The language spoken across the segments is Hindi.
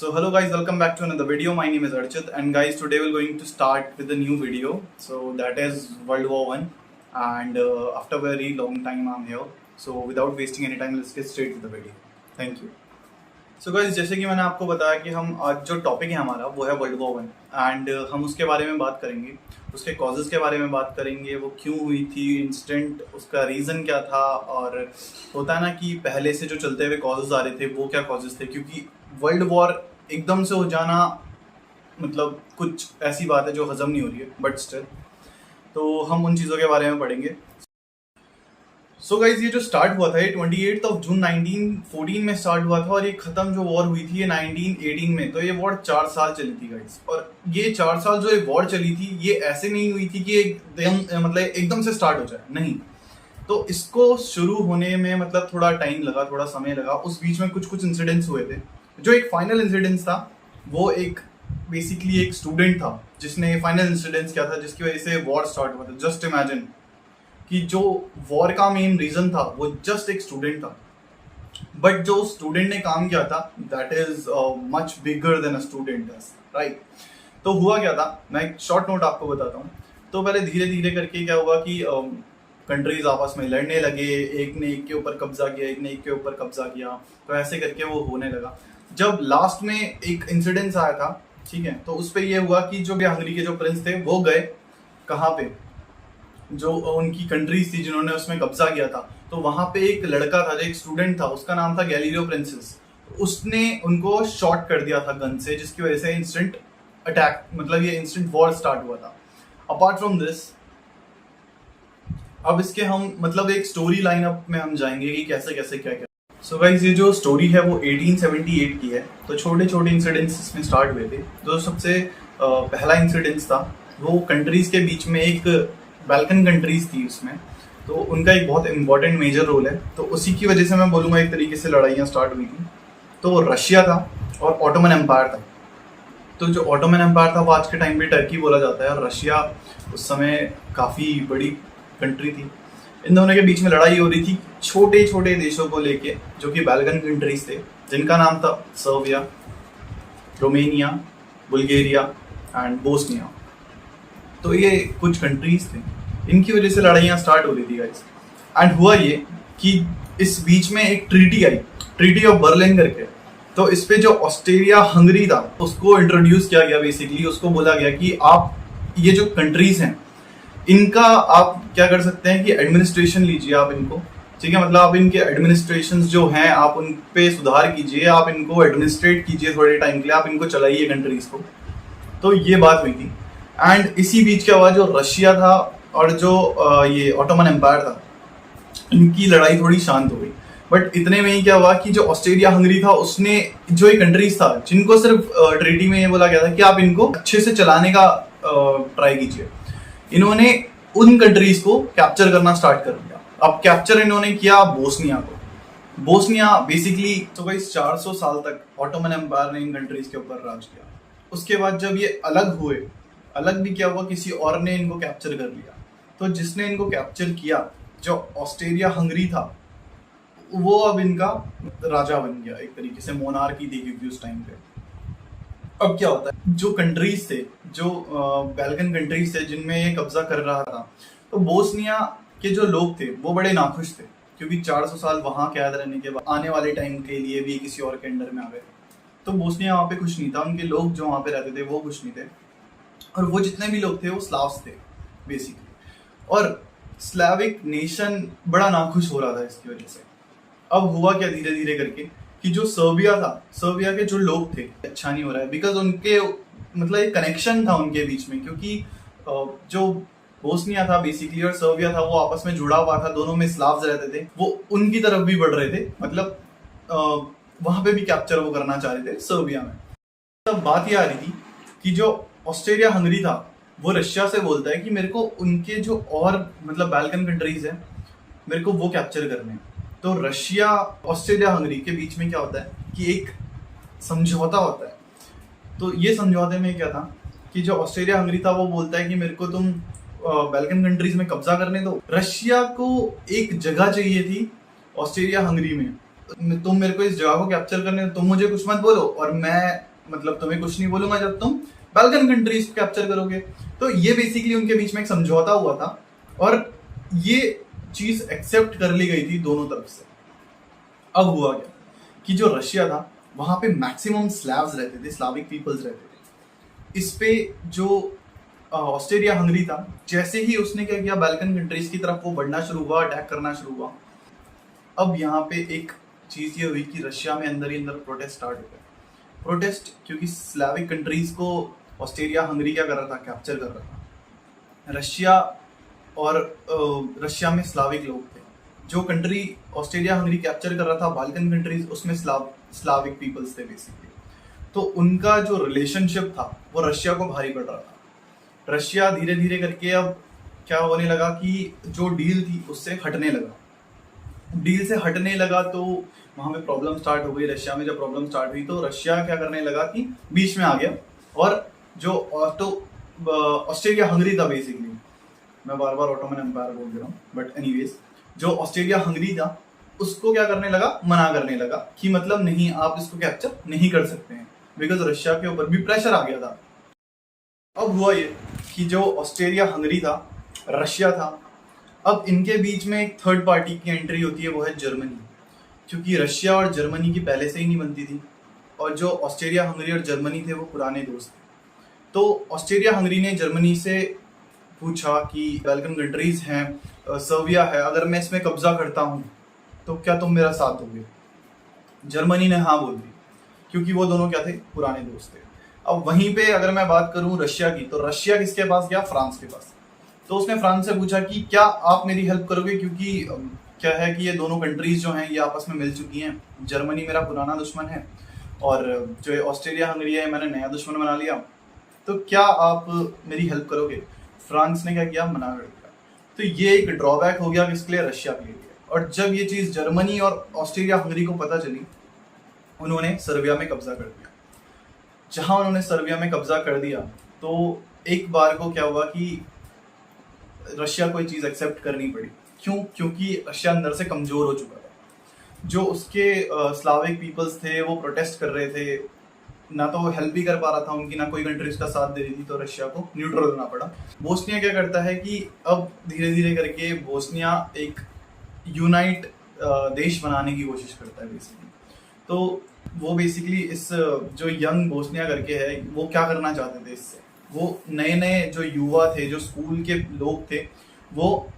So hello guys, welcome back to another video. My name is Archit, and guys, today we're going to start with a new video. So that is World War One, and after a very long time I'm here. So without wasting any time, let's get straight to the video. Thank you. So guys, जैसे कि मैंने आपको बताया कि हम आज जो टॉपिक है हमारा वो है वर्ल्ड वॉर वन, एंड हम उसके बारे में बात करेंगे, उसके कॉजेज़ के बारे में बात करेंगे, वो क्यों हुई थी इंसिडेंट, उसका रीज़न क्या था, और होता है ना कि पहले से जो चलते हुए कॉजेज़ आ रहे थे वो क्या कॉजेज़ थे, क्योंकि वर्ल्ड वॉर एकदम से हो जाना मतलब कुछ ऐसी बात है जो हजम नहीं हो रही है, बट स्टिल तो हम उन चीज़ों के बारे में पढ़ेंगे। सो गाइज, ये जो स्टार्ट हुआ था ये 28 जून 1914 में स्टार्ट हुआ था, और ये खत्म जो वॉर हुई थी ये 1918 में। तो ये वॉर 4 साल चली थी गाइज, और ये 4 साल जो ये वॉर चली थी ये ऐसे नहीं हुई थी कि एकदम से स्टार्ट हो जाए, नहीं। तो इसको शुरू होने में मतलब थोड़ा टाइम लगा, थोड़ा समय लगा। उस बीच में कुछ कुछ इंसिडेंट्स हुए थे। जो एक फाइनल इंसिडेंस था वो एक बेसिकली एक स्टूडेंट था जिसने फाइनल इंसिडेंस किया था, जिसकी वजह से वॉर स्टार्ट हुआ था। जस्ट इमेजिन कि जो वॉर का मेन रीजन था वो जस्ट एक स्टूडेंट था, बट जो स्टूडेंट ने काम किया था that is much bigger than a student does, right. तो हुआ क्या था, मैं एक शॉर्ट नोट आपको बताता हूँ। तो पहले धीरे धीरे करके क्या हुआ कि कंट्रीज आपस में लड़ने लगे, एक ने एक के ऊपर कब्जा किया, एक ने एक के ऊपर कब्जा किया, तो ऐसे करके वो होने लगा। जब लास्ट में एक इंसिडेंस आया था, ठीक है, तो उस पर यह हुआ कि जो हंगरी के जो प्रिंस थे वो गए कहाँ पे, जो उनकी कंट्रीज थी जिन्होंने उसमें कब्जा किया था, तो वहां पे एक लड़का था जो एक स्टूडेंट था, उसका नाम था गैलीलियो प्रिंसेस। उसने उनको शॉट कर दिया था गन से, जिसकी वजह से इंस्टेंट अटैक मतलब ये इंस्टेंट वॉर स्टार्ट हुआ था। अपार्ट फ्रॉम दिस, अब इसके हम मतलब एक स्टोरी लाइन अप में हम जाएंगे कि कैसे कैसे क्या क्या। सो गाइस, ये जो स्टोरी है वो 1878 की है। तो छोटे छोटे इंसिडेंट्स इसमें स्टार्ट हुए थे। जो सबसे पहला इंसिडेंस था वो कंट्रीज के बीच में, एक बाल्कन कंट्रीज थी उसमें, तो उनका एक बहुत इंपॉर्टेंट मेजर रोल है। तो उसी की वजह से मैं बोलूँगा एक तरीके से लड़ाइयाँ स्टार्ट हुई थी। तो रशिया था और ऑटोमन एम्पायर था। तो जो ऑटोमन एम्पायर था वो आज के टाइम पे टर्की बोला जाता है, और रशिया उस समय काफ़ी बड़ी कंट्री थी। इन दोनों के बीच में लड़ाई हो रही थी छोटे छोटे देशों को लेके, जो कि बाल्कन कंट्रीज थे, जिनका नाम था Serbia, Romania, Bulgaria and Bosnia. तो ये कुछ कंट्रीज थे, इनकी वजह से लड़ाइयाँ स्टार्ट हो रही थी गाइस। एंड हुआ ये कि इस बीच में एक treaty I, treaty of Berlin करके। तो इस पे जो ऑस्ट्रेलिया हंगरी था उसको इंट्रोड्यूस किया गया। बेसिकली उसको बोला गया कि आप ये जो कंट्रीज हैं इनका आप क्या कर सकते हैं कि एडमिनिस्ट्रेशन लीजिए आप इनको, ठीक है, मतलब आप इनके एडमिनिस्ट्रेशंस जो हैं आप उन पे सुधार कीजिए, आप इनको एडमिनिस्ट्रेट कीजिए थोड़े टाइम के लिए, आप इनको चलाइए कंट्रीज को। तो ये बात हुई थी। एंड इसी बीच क्या हुआ, जो रशिया था और जो ये ऑटोमन एम्पायर था, इनकी लड़ाई थोड़ी शांत हो गई। बट इतने में ही क्या हुआ कि जो ऑस्ट्रेलिया हंगरी था उसने जो ये कंट्रीज था जिनको सिर्फ ट्रीटी में ये बोला गया था कि आप इनको अच्छे से चलाने का ट्राई कीजिए, इन्होंने उन कंट्रीज को कैप्चर करना स्टार्ट कर दिया। अब कैप्चर इन्होंने किया बोस्निया को। बोस्निया बेसिकली तो भाई 400 साल तक ऑटोमन एम्पायर ने इन कंट्रीज के ऊपर राज किया। उसके बाद जब ये अलग हुए, अलग भी क्या हुआ, किसी और ने इनको कैप्चर कर लिया। तो जिसने इनको कैप्चर किया, जो ऑस्ट्रेलिया हंगरी था, वो अब इनका राजा बन गया, एक तरीके से मोनार्की थी क्योंकि उस टाइम पे। अब क्या होता है, जो कंट्रीज थे, जो बाल्कन कंट्रीज थे जिनमें ये कब्जा कर रहा था, तो बोस्निया के जो लोग थे वो बड़े नाखुश थे, क्योंकि 400 साल वहां कैद रहने के बाद आने वाले टाइम के लिए भी किसी और के अंडर में आ गए। तो बोस्निया वहां पे खुश नहीं था, उनके लोग जो वहां पे रहते थे वो खुश नहीं थे, और वो जितने भी लोग थे वो स्लाव्स थे बेसिकली। और स्लाविक नेशन बड़ा नाखुश हो रहा था इसकी वजह से। अब हुआ क्या धीरे धीरे करके कि जो सर्बिया था, सर्बिया के जो लोग थे, अच्छा नहीं हो रहा है, बिकॉज उनके मतलब एक कनेक्शन था उनके बीच में, क्योंकि जो बोस्निया था बेसिकली और सर्बिया था वो आपस में जुड़ा हुआ था, दोनों में स्लाव्स रहते थे, वो उनकी तरफ भी बढ़ रहे थे, मतलब वहां पे भी कैप्चर वो करना चाह रहे थे सर्बिया में। तब बात ये आ रही थी कि जो ऑस्ट्रेलिया हंगरी था वो रशिया से बोलता है कि मेरे को उनके जो और मतलब बाल्कन कंट्रीज है मेरे को वो कैप्चर करने हैं। तो रशिया ऑस्ट्रेलिया हंगरी के बीच में क्या होता है कि एक समझौता होता है। तो ये समझौते में क्या था कि जो ऑस्ट्रेलिया हंगरी था वो बोलता है कि मेरे को तुम बाल्कन कंट्रीज में कब्जा करने दो। रशिया को एक जगह चाहिए थी ऑस्ट्रेलिया हंगरी में, तुम मेरे को इस जगह को कैप्चर करने दो, तुम मुझे कुछ मत बोलो और मैं मतलब तुम्हें कुछ नहीं बोलूंगा जब तुम बाल्कन कंट्रीज कैप्चर करोगे। तो ये बेसिकली उनके बीच में एक समझौता हुआ था और ये चीज एक्सेप्ट कर ली गई थी दोनों तरफ से। अब हुआ क्या कि जो रशिया था वहां पे मैक्सिमम स्लैव्स रहते थे, स्लाविक पीपल्स रहते थे। इस पे जो ऑस्ट्रिया हंगरी था, जैसे ही उसने क्या किया बाल्कन कंट्रीज की तरफ वो बढ़ना शुरू हुआ, अटैक करना शुरू हुआ। अब यहाँ पे एक चीज ये हुई कि रशिया में अंदर ही अंदर प्रोटेस्ट स्टार्ट हो गया। प्रोटेस्ट क्योंकि स्लाविक कंट्रीज को ऑस्ट्रिया हंगरी क्या कर रहा था, कैप्चर कर रहा था। रशिया और रशिया में स्लाविक लोग थे। जो कंट्री ऑस्ट्रिया हंगरी कैप्चर कर रहा था बाल्कन कंट्रीज, उसमें स्लाविक पीपल्स थे बेसिकली। तो उनका जो रिलेशनशिप था वो रशिया को भारी पड़ रहा था। रशिया धीरे धीरे करके अब क्या होने लगा कि जो डील थी उससे हटने लगा। डील से हटने लगा तो वहां पे प्रॉब्लम स्टार्ट हो गई। रशिया में जब प्रॉब्लम स्टार्ट हुई तो रशिया क्या करने लगा कि बीच में आ गया और जो ऑस्ट्रेलिया हंगरी था बेसिकली, मैं बार बार ऑटोमन एम्पायर बोल रहा हूँ बट एनीवेज, जो ऑस्ट्रेलिया हंगरी था उसको क्या करने लगा, मना करने लगा कि मतलब नहीं, आप इसको कैप्चर नहीं कर सकते हैं, बिकॉज रशिया के ऊपर भी प्रेशर आ गया था। अब हुआ ये कि जो ऑस्ट्रेलिया हंगरी था, रशिया था, अब इनके बीच में एक थर्ड पार्टी की एंट्री होती है, वो है जर्मनी। क्योंकि रशिया और जर्मनी की पहले से ही नहीं बनती थी और जो ऑस्ट्रेलिया हंगरी और जर्मनी थे वो पुराने दोस्त थे। तो ऑस्ट्रेलिया हंगरी ने जर्मनी से पूछा कि बाल्कन कंट्रीज हैं, सर्बिया है, अगर मैं इसमें कब्जा करता हूँ तो क्या तुम मेरा साथ दोगे? जर्मनी ने हाँ बोल दी, क्योंकि वो दोनों क्या थे, पुराने दोस्त थे। अब वहीं पे अगर मैं बात करूं रशिया की, तो रशिया किसके पास गया, फ्रांस के पास। तो उसने फ्रांस से पूछा कि क्या आप मेरी हेल्प करोगे, क्योंकि क्या है कि ये दोनों कंट्रीज जो हैं ये आपस में मिल चुकी हैं। जर्मनी मेरा पुराना दुश्मन है और जो ऑस्ट्रेलिया हंगरी है मैंने नया दुश्मन बना लिया, तो क्या आप मेरी हेल्प करोगे? फ्रांस ने क्या किया, मना कर दिया। तो ये एक ड्रॉबैक हो गया किसके लिए, रशिया के लिए। और जब ये चीज जर्मनी और ऑस्ट्रेलिया हंगरी को पता चली, उन्होंने सर्बिया में कब्जा कर दिया। जहां उन्होंने सर्बिया में कब्जा कर दिया तो एक बार को क्या हुआ कि रशिया को ये चीज एक्सेप्ट करनी पड़ी। क्यों? क्योंकि रशिया अंदर से कमजोर हो चुका था। जो उसके स्लाविक पीपल्स थे वो प्रोटेस्ट कर रहे थे, ना तो हेल्प भी कर पा रहा था उनकी, ना कोई कंट्री उसका साथ दे रही थी, तो रशिया को न्यूट्रल होना पड़ा। बोस्निया क्या करता है कि अब धीरे धीरे करके बोस्निया एक यूनाइट देश बनाने की कोशिश करता है बेसिकली। तो वो बेसिकली इस जो यंग बोस्निया करके है, वो क्या करना चाहते थे इससे, वो नए नए जो युवा थे, जो स्कूल के लोग थे, वो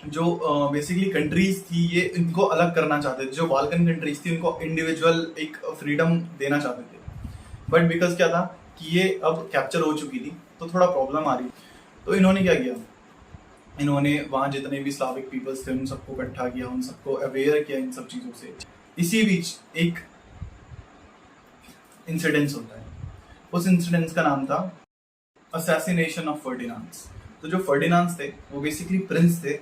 जो बेसिकली कंट्रीज थी ये इनको अलग करना चाहते थे। जो बाल्कन कंट्रीज थी उनको इंडिविजुअल एक फ्रीडम देना चाहते थे। बट बिकॉज क्या था कि ये अब कैप्चर हो चुकी थी तो थोड़ा प्रॉब्लम आ रही। तो इन्होंने क्या किया, इन्होंने वहां जितने भी स्लाविक पीपल्स थे उन सबको इकट्ठा किया, उन सबको अवेयर किया इन सब चीजों से। इसी बीच एक इंसिडेंस होता है, उस इंसिडेंस का नाम था असैसिनेशन ऑफ फर्डिनांड्स। तो जो फर्डिनांड्स थे वो बेसिकली प्रिंस थे,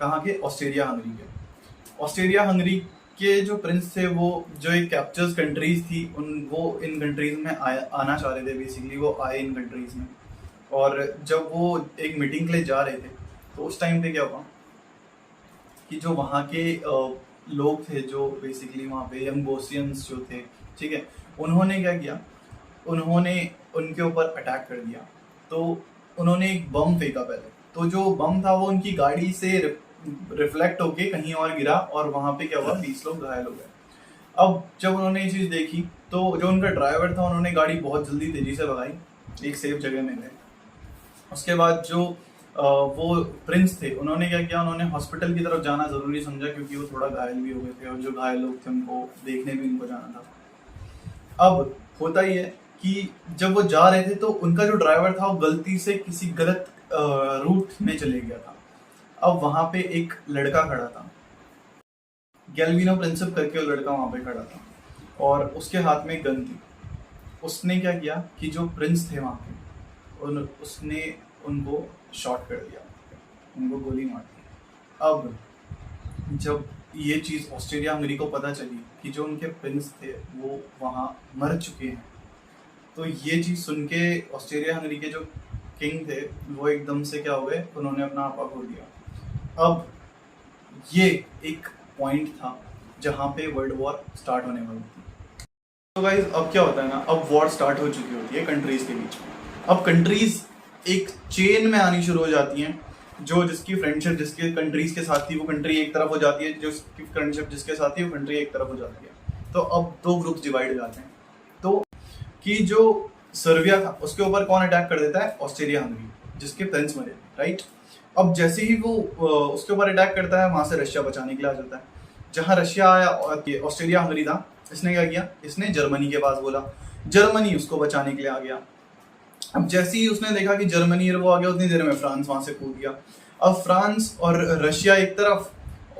कहाँ के, ऑस्ट्रेलिया हंगरी के। ऑस्ट्रेलिया हंगरी के जो प्रिंस थे वो जो एक कैप्चर्स कंट्रीज थी वो इन कंट्रीज में आना चाह रहे थे। बेसिकली वो आए इन कंट्रीज में, और जब वो एक मीटिंग के लिए जा रहे थे तो उस टाइम पे क्या हुआ कि जो वहाँ के लोग थे, जो बेसिकली वहाँ पे यंग बोस्नियंस जो थे, ठीक है, उन्होंने क्या किया, उन्होंने उनके ऊपर अटैक कर दिया। तो उन्होंने एक बम फेंका पहले, तो जो बम था वो उनकी गाड़ी से रिफ्लेक्ट होके कहीं और गिरा और वहां पे क्या हुआ, 20 लोग घायल हो गए। अब जब उन्होंने ये चीज देखी तो जो उनका ड्राइवर था, उन्होंने गाड़ी बहुत जल्दी तेजी से भगाई, एक सेफ जगह में गए। उसके बाद जो वो प्रिंस थे उन्होंने क्या किया, उन्होंने हॉस्पिटल की तरफ जाना जरूरी समझा, क्योंकि वो थोड़ा घायल भी हो गए थे और जो घायल लोग थे उनको देखने भी उनको जाना था। अब होता ही है कि जब वो जा रहे थे तो उनका जो ड्राइवर था वो गलती से किसी गलत रूट में चले गया था। अब वहां पे एक लड़का खड़ा था, गैल्विनो प्रिंसिप करके वो लड़का वहां पे खड़ा था और उसके हाथ में गन थी। उसने क्या किया कि जो प्रिंस थे वहां पे उसने उनको शॉट कर दिया, उनको गोली मार दी। अब जब ये चीज ऑस्ट्रेलिया हंगरी को पता चली कि जो उनके प्रिंस थे वो वहां मर चुके हैं, तो ये चीज सुन के ऑस्ट्रेलिया हंगरी के जो किंग थे वो एकदम से क्या हो गए, उन्होंने अपना आपा खो दिया। अब ये एक पॉइंट था जहां पे वर्ल्ड वॉर स्टार्ट होने वाली थी। तो गाइस अब क्या होता है ना, अब वॉर स्टार्ट हो चुकी होती है कंट्रीज के बीच में। अब कंट्रीज एक चेन में आनी शुरू हो जाती हैं, जो जिसकी फ्रेंडशिप जिसके कंट्रीज के साथ थी वो कंट्री एक तरफ हो जाती है, जो उसकी फ्रेंडशिप जिसके साथ थी वो कंट्री एक तरफ हो जाती है। तो अब दो ग्रुप्स डिवाइड हो जाते हैं। तो कि जो सर्बिया था उसके ऊपर कौन अटैक कर देता है, ऑस्ट्रेलिया हंगरी, जिसके प्रिंस मरे, राइट। अब जैसे ही वो उसके ऊपर अटैक करता है, वहां से रशिया बचाने के लिए आ जाता है। जहां रशिया आया, ऑस्ट्रेलिया हंगरी था, इसने क्या किया, इसने जर्मनी के पास बोला, जर्मनी उसको बचाने के लिए आ गया। अब जैसे ही उसने देखा कि जर्मनी वो आ गया, उतनी देर में फ्रांस वहां से कूद गया। अब फ्रांस और रशिया एक तरफ,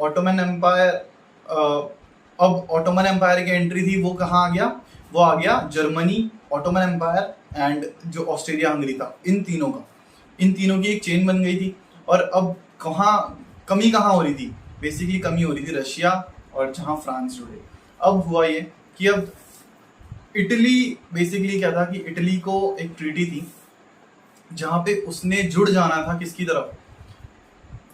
ऑटोमन एम्पायर, अब ऑटोमन एम्पायर की एंट्री थी, वो कहाँ आ गया, वो आ गया जर्मनी, ऑटोमन एम्पायर एंड जो ऑस्ट्रेलिया हंगरी था, इन तीनों की एक चेन बन गई थी। और अब कमी कहाँ हो रही थी, बेसिकली कमी हो रही थी रशिया और जहां फ्रांस जुड़े। अब हुआ ये कि अब इटली, बेसिकली क्या था कि इटली को एक ट्रीटी थी जहां पे उसने जुड़ जाना था किसकी तरफ,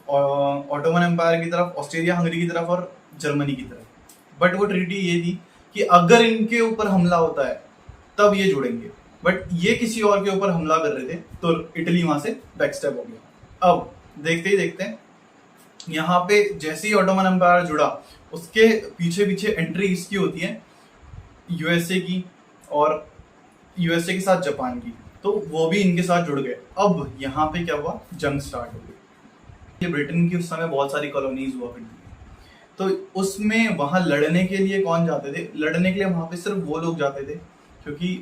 ऑटोमन एम्पायर की तरफ, ऑस्ट्रेलिया हंगरी की तरफ और जर्मनी की तरफ। बट वो ट्रीटी ये थी कि अगर इनके ऊपर हमला होता है तब ये जुड़ेंगे, बट ये किसी और के ऊपर हमला कर रहे थे तो इटली वहां से बैकस्टेप हो गया। अब देखते ही देखते यहाँ पे जैसे ही ऑटोमन एम्पायर जुड़ा, उसके पीछे पीछे एंट्री इसकी होती है यूएसए की, और यूएसए के साथ जापान की, तो वो भी इनके साथ जुड़ गए। अब यहाँ पे क्या हुआ, जंग स्टार्ट हो गई। ये ब्रिटेन की उस समय बहुत सारी कॉलोनीज हुआ करती थी, तो उसमें वहां लड़ने के लिए कौन जाते थे, लड़ने के लिए वहां पे सिर्फ वो लोग जाते थे क्योंकि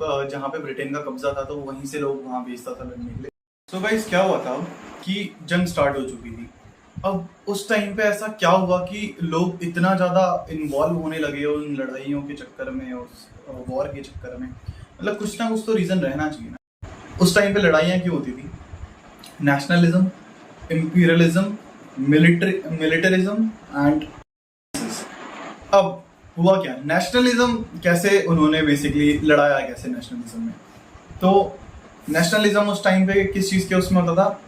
जहाँ पे ब्रिटेन का कब्जा था, तो वहीं से लोग वहां भेजता था लड़ने के लिए। तो गाइस क्या हुआ था कि जंग स्टार्ट हो चुकी थी। अब उस टाइम पे ऐसा क्या हुआ कि लोग इतना ज्यादा इन्वॉल्व होने लगे उन लड़ाइयों के चक्कर में, उस वॉर के चक्कर में, मतलब कुछ ना कुछ तो रीजन रहना चाहिए ना। उस टाइम पे लड़ाइयाँ क्यों होती थी, नेशनलिज्म, इंपीरियलिज्म, मिलिटरिज्म एंड। अब हुआ क्या, नेशनलिज्म कैसे उन्होंने बेसिकली लड़ाया, कैसे नेशनलिज्म में, तो नेशनलिज्म उस टाइम पे किस चीज के उसमें होता था,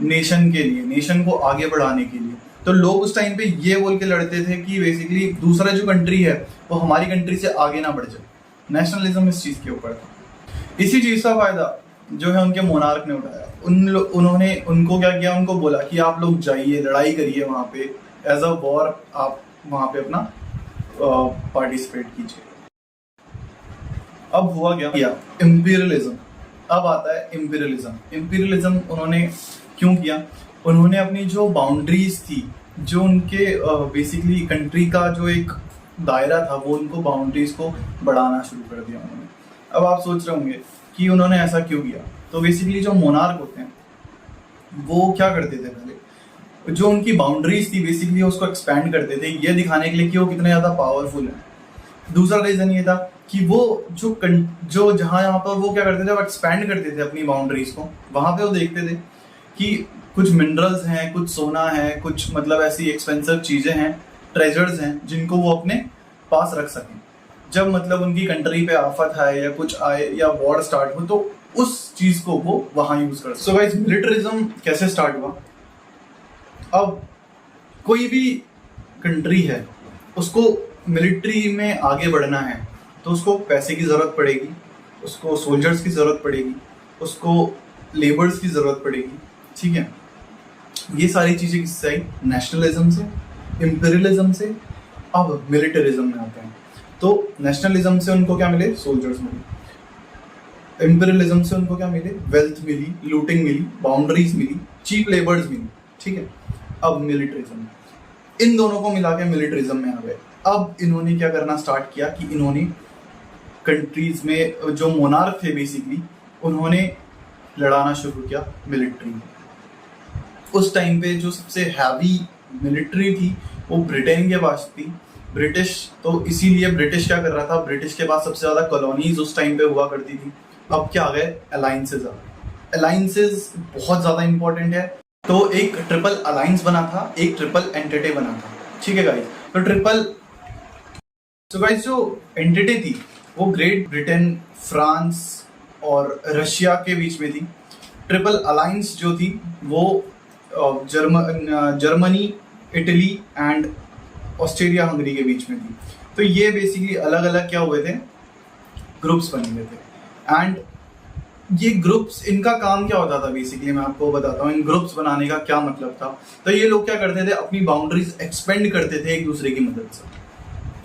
नेशन के लिए, नेशन को आगे बढ़ाने के लिए। तो लोग उस टाइम पे ये बोल के लड़ते थे कि बेसिकली दूसरा जो कंट्री है वो हमारी कंट्री से आगे ना बढ़ जाए। नेशनलिज्म इस चीज के ऊपर था। इसी चीज का फायदा जो है उनके मोनार्क ने उठाया। उन्होंने उनको क्या किया, उनको बोला कि आप लोग जाइए, लड़ाई करिए वहां पे, एज अ वॉर आप वहां पे अपना पार्टिसिपेट कीजिए। अब हुआ क्या, इंपीरियलिज्म। अब आता है इंपीरियलिज्म उन्होंने क्यों किया, उन्होंने अपनी जो बाउंड्रीज थी, जो उनके बेसिकली कंट्री का जो एक दायरा था, वो उनको बाउंड्रीज को बढ़ाना शुरू कर दिया उन्होंने। अब आप सोच रहे होंगे कि उन्होंने ऐसा क्यों किया, तो बेसिकली जो मोनार्क होते हैं वो क्या करते थे, पहले जो उनकी बाउंड्रीज थी बेसिकली उसको एक्सपैंड करते थे, ये दिखाने के लिए कि वो कितने ज्यादा पावरफुल है। दूसरा रीजन ये था कि वो जो यहाँ पर वो क्या करते थे, वो एक्सपैंड करते थे अपनी बाउंड्रीज को। वहां पे वो देखते थे कि कुछ मिनरल्स हैं, कुछ सोना है, कुछ मतलब ऐसी एक्सपेंसिव चीजें हैं, ट्रेजर्स हैं, जिनको वो अपने पास रख सकें। जब मतलब उनकी कंट्री पे आफत आए या कुछ आए या वॉर स्टार्ट हो, तो उस चीज को वो वहां यूज कर। सो गाइस, मिलिटरिज्म कैसे स्टार्ट हुआ। अब कोई भी कंट्री है, उसको मिलिट्री में आगे बढ़ना है तो उसको पैसे की जरूरत पड़ेगी, उसको सोल्जर्स की जरूरत पड़ेगी, उसको लेबर्स की जरूरत पड़ेगी, ठीक है। ये सारी चीजें किससे आई, नेशनलिज्म से, इंपीरियलिज्म से। अब मिलिटरिज्म में आते हैं, तो नेशनलिज्म से उनको क्या मिले, सोल्जर्स मिले। इंपीरियलिज्म से उनको क्या मिले, वेल्थ मिली, लूटिंग मिली, बाउंड्रीज मिली, चीप लेबर्स मिली, ठीक है। अब मिलिटरिज्म, इन दोनों को मिला के मिलिटरिज्म में आ गए। अब इन्होंने क्या करना स्टार्ट किया कि इन्होंने कंट्रीज में जो मोनार्क थे बेसिकली, उन्होंने लड़ाना शुरू किया मिलिट्री। उस टाइम पे जो सबसे हैवी मिलिट्री थी वो ब्रिटेन के पास थी, ब्रिटिश। तो इसीलिए ब्रिटिश क्या कर रहा था, ब्रिटिश के पास सबसे ज्यादा कॉलोनीज उस टाइम पे हुआ करती थी। अब क्या आ गए, अलायंसेज आ गए। अलायंसेज बहुत ज्यादा इंपॉर्टेंट है। तो एक ट्रिपल अलायंस बना था, एक ट्रिपल एंटिटी बना था, ठीक है गाइस। तो गाइस जो एंटिटी थी वो ग्रेट ब्रिटेन, फ्रांस और रशिया के बीच में थी। ट्रिपल अलायंस जो थी वो Germany, Italy and Australia Hungary के बीच में थी। तो ये बेसिकली अलग अलग क्या हुए थे, ग्रुप्स बने हुए थे। एंड ये ग्रुप्स, इनका काम क्या होता था बेसिकली, मैं आपको बताता हूँ इन ग्रुप्स बनाने का क्या मतलब था। तो ये लोग क्या करते थे, अपनी बाउंड्रीज एक्सपेंड करते थे एक दूसरे की मदद से,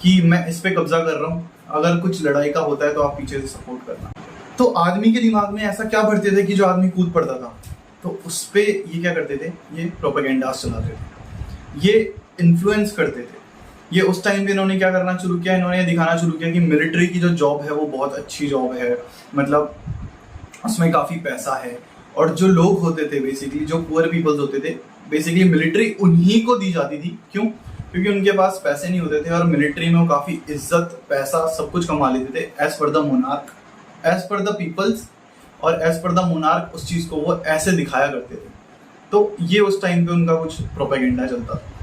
कि मैं इस पे कब्जा कर रहा हूँ, अगर कुछ लड़ाई का होता है तो आप पीछे से सपोर्ट करना। तो आदमी के दिमाग में ऐसा क्या भरते थे कि जो आदमी कूद पड़ता था, तो उस पे ये क्या करते थे, ये प्रोपेगेंडास चलाते थे, ये इन्फ्लुएंस करते थे। ये उस टाइम पे इन्होंने क्या करना शुरू किया, इन्होंने दिखाना शुरू किया कि मिलिट्री की जो जॉब है वो बहुत अच्छी जॉब है, मतलब उसमें काफ़ी पैसा है। और जो लोग होते थे बेसिकली, जो पुअर पीपल्स होते थे, बेसिकली मिलिट्री उन्हीं को दी जाती थी। क्यों? क्योंकि उनके पास पैसे नहीं होते थे और मिलिट्री में वो काफ़ी इज्जत, पैसा, सब कुछ कमा लेते थे as per the monarch, as per the peoples, और एज पर द मोनार्क उस चीज़ को वो ऐसे दिखाया करते थे। तो ये उस टाइम पे उनका कुछ प्रोपेगेंडा चलता था।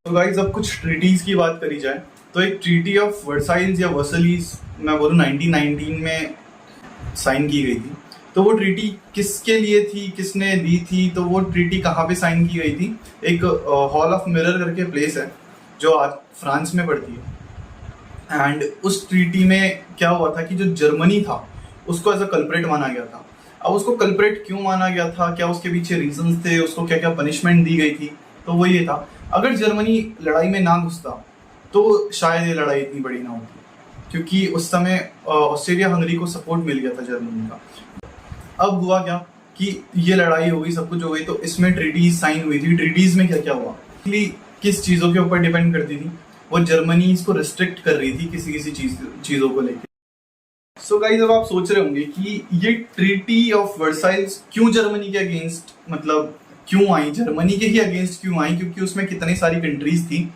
तो गाइस, अब कुछ ट्रीटीज़ की बात करी जाए तो एक ट्रीटी ऑफ वर्साइल्स या वर्सलीज, मैं बोलूँ 1919 में साइन की गई थी। तो वो ट्रीटी किसके लिए थी, किसने दी थी, तो वो ट्रीटी कहाँ पे साइन की गई थी? एक हॉल ऑफ मिरर करके प्लेस है जो आज फ्रांस में पड़ती है। एंड उस ट्रीटी में क्या हुआ था कि जो जर्मनी था उसको एज अ कल्प्रेट माना गया था। अब उसको कल्प्रेट क्यों माना गया था, क्या उसके पीछे रीजंस थे, उसको क्या क्या पनिशमेंट दी गई थी? तो वो ये था, अगर जर्मनी लड़ाई में ना घुसता तो शायद ये लड़ाई इतनी बड़ी ना होती, क्योंकि उस समय ऑस्ट्रेलिया हंगरी को सपोर्ट मिल गया था जर्मनी का। अब हुआ क्या कि ये लड़ाई हो गई, सब कुछ हो गई, तो इसमें ट्रीटीज साइन हुई थी। ट्रीटीज में क्या क्या हुआ, किस चीज़ों के ऊपर डिपेंड करती थी, वो जर्मनी इसको रिस्ट्रिक्ट कर रही थी किसी किसी चीज़ों को लेकर। सो गाइस, अब आप सोच रहे होंगे कि ये ट्रीटी ऑफ वर्साइल्स क्यों जर्मनी के अगेंस्ट, मतलब क्यों आई, जर्मनी के ही अगेंस्ट क्यों आई? क्योंकि उसमें कितनी सारी कंट्रीज थी,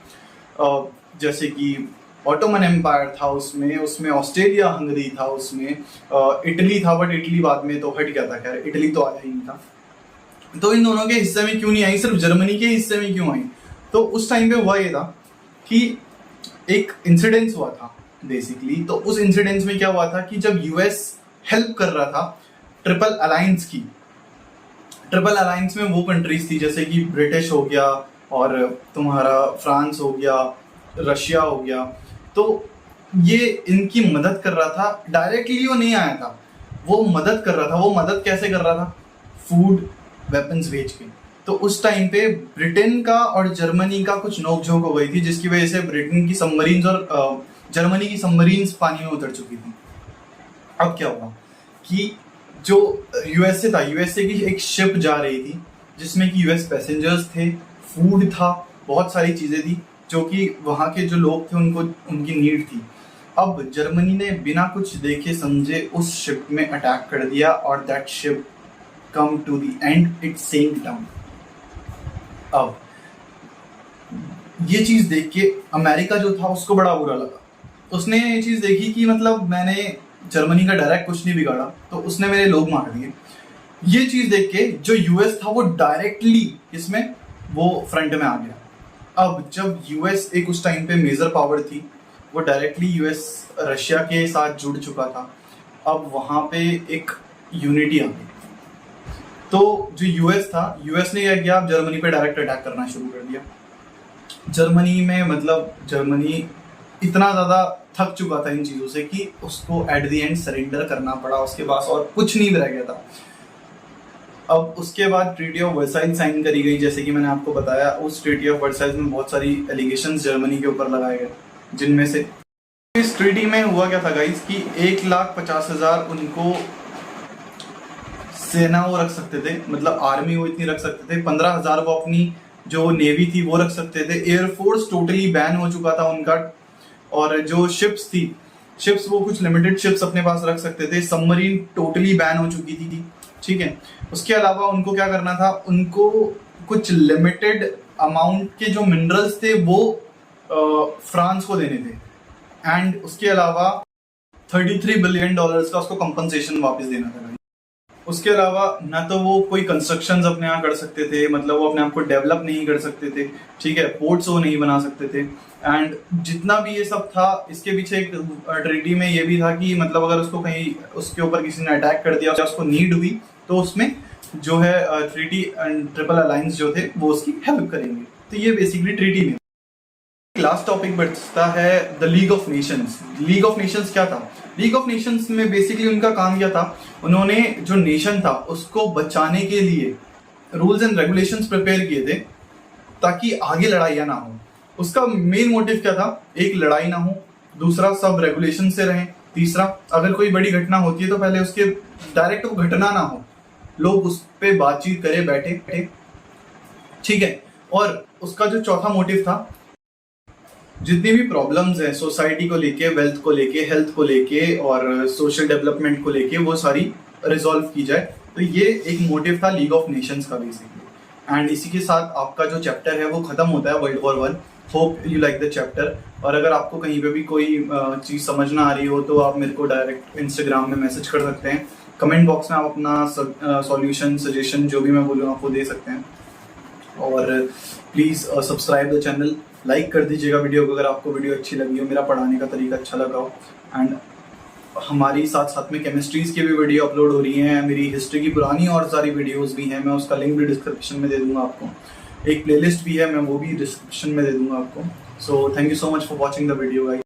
जैसे कि ऑटोमन एम्पायर था उसमें ऑस्ट्रेलिया हंगरी था, उसमें इटली था, बट इटली बाद में तो हट गया था, खैर इटली तो आया ही नहीं था। तो इन दोनों के हिस्से में क्यों नहीं आई, सिर्फ जर्मनी के हिस्से में क्यों आई? तो उस टाइम पे हुआ ये था कि एक इंसिडेंस हुआ था बेसिकली। तो उस इंसिडेंस में क्या हुआ था कि जब यूएस हेल्प कर रहा था ट्रिपल अलायंस की, ट्रिपल अलायंस में वो कंट्रीज थी जैसे कि ब्रिटिश हो गया और तुम्हारा फ्रांस हो गया, रशिया हो गया, तो ये इनकी मदद कर रहा था। डायरेक्टली वो नहीं आया था, वो मदद कर रहा था। वो मदद कैसे कर रहा था? फूड, वेपन्स बेच के। तो उस टाइम पे ब्रिटेन का और जर्मनी का कुछ नोकझोंक हो गई थी, जिसकी वजह से ब्रिटेन की सबमरीन्स और जर्मनी की सबमरीन्स पानी में उतर चुकी थी। अब क्या हुआ कि जो यूएसए था, यूएसए की एक शिप जा रही थी जिसमें कि यूएस पैसेंजर्स थे, फूड था, बहुत सारी चीज़ें थी जो कि वहाँ के जो लोग थे उनको उनकी नीड थी। अब जर्मनी ने बिना कुछ देखे समझे उस शिप में अटैक कर दिया और that ship come to the end, it sank down. अब ये चीज़ देख के अमेरिका जो था उसको बड़ा बुरा लगा। उसने ये चीज़ देखी कि मतलब मैंने जर्मनी का डायरेक्ट कुछ नहीं बिगाड़ा, तो उसने मेरे लोग मार दिए। ये चीज़ देख के जो यूएस था वो डायरेक्टली इसमें वो फ्रंट में आ गया। अब जब यूएस एक उस टाइम पे मेजर पावर थी, वो डायरेक्टली यूएस रशिया के साथ जुड़ चुका था। अब वहाँ पे एक यूनिटी आ गई। तो जो यूएस था, यूएस ने क्या किया, जर्मनी पे डायरेक्ट अटैक करना शुरू कर दिया। जर्मनी में मतलब जर्मनी इतना ज़्यादा थक चुका था इन चीज़ों से कि उसको एट द एंड सरेंडर करना पड़ा, उसके पास और कुछ नहीं रह गया था। अब उसके बाद ट्रीटी ऑफ वर्साइल साइन करी गई, जैसे कि मैंने आपको बताया। उस ट्रीटी ऑफ वर्साइल में बहुत सारी एलिगेशंस जर्मनी के ऊपर लगाए गए, जिनमें से इस ट्रीटी में हुआ क्या था गाइस कि 1,50,000 उनको सेना वो रख सकते थे, मतलब आर्मी वो इतनी रख सकते थे। 15,000 वो अपनी जो नेवी थी वो रख सकते थे। एयरफोर्स टोटली बैन हो चुका था उनका, और जो शिप्स थी, शिप्स वो कुछ लिमिटेड शिप्स अपने पास रख सकते थे। सबमरीन टोटली बैन हो चुकी थी, ठीक है। उसके अलावा उनको क्या करना था, उनको कुछ लिमिटेड अमाउंट के जो मिनरल्स थे वो फ्रांस को देने थे। एंड उसके अलावा $33 बिलियन का उसको कंपनसेशन वापस देना था। उसके अलावा ना तो वो कोई कंस्ट्रक्शंस अपने यहाँ कर सकते थे, मतलब वो अपने आप को डेवलप नहीं कर सकते थे, ठीक है, पोर्ट्स वो नहीं बना सकते थे। एंड जितना भी ये सब था, इसके पीछे एक ट्रीटी में ये भी था कि मतलब अगर उसको कहीं उसके ऊपर किसी ने अटैक कर दिया, उसको नीड हुई, तो उसमें जो है ट्रीटी एंड ट्रिपल अलायंस जो थे वो उसकी हेल्प करेंगे। तो ये बेसिकली ट्रीटी में लास्ट टॉपिक बचता है the league of Nations. League of Nations क्या था? लीग ऑफ नेशंस में बेसिकली उनका काम क्या था, उन्होंने जो नेशन था उसको बचाने के लिए रूल्स एंड रेगुलेशंस प्रिपेयर किए थे ताकि आगे लड़ाइयाँ ना हो। उसका मेन मोटिव क्या था? एक, लड़ाई ना हो, दूसरा सब रेगुलेशन से रहें, तीसरा अगर कोई बड़ी घटना होती है तो पहले उसके डायरेक्ट वो घटना ना हो, लोग उस पर बातचीत करें बैठे, ठीक है। और उसका जो चौथा मोटिव था, जितनी भी प्रॉब्लम्स हैं सोसाइटी को लेके, वेल्थ को लेके, हेल्थ को लेके और सोशल डेवलपमेंट को लेके, वो सारी रिजॉल्व की जाए। तो ये एक मोटिव था लीग ऑफ नेशंस का बेसिकली। एंड इसी के साथ आपका जो चैप्टर है वो खत्म होता है, world war 1। Hope you like the chapter. और अगर आपको कहीं पे भी कोई चीज़ समझ ना आ रही हो तो आप मेरे को डायरेक्ट इंस्टाग्राम में मैसेज कर सकते हैं। कमेंट बॉक्स में आप अपना सॉल्यूशन, सजेशन जो भी मैं बोलूँ आप वो दे सकते हैं। और please subscribe the channel, like कर दीजिएगा वीडियो को अगर आपको वीडियो अच्छी लगी हो, मेरा पढ़ाने का तरीका अच्छा लगा हो। एंड हमारी साथ साथ में केमिस्ट्रीज़ की भी वीडियो अपलोड हो रही हैं, मेरी हिस्ट्री की पुरानी और सारी वीडियोस भी हैं, मैं उसका लिंक भी डिस्क्रिप्शन में दे दूंगा आपको। एक प्लेलिस्ट भी है, मैं वो भी डिस्क्रिप्शन में दे दूंगा आपको। So thank you so much for watching the video guys.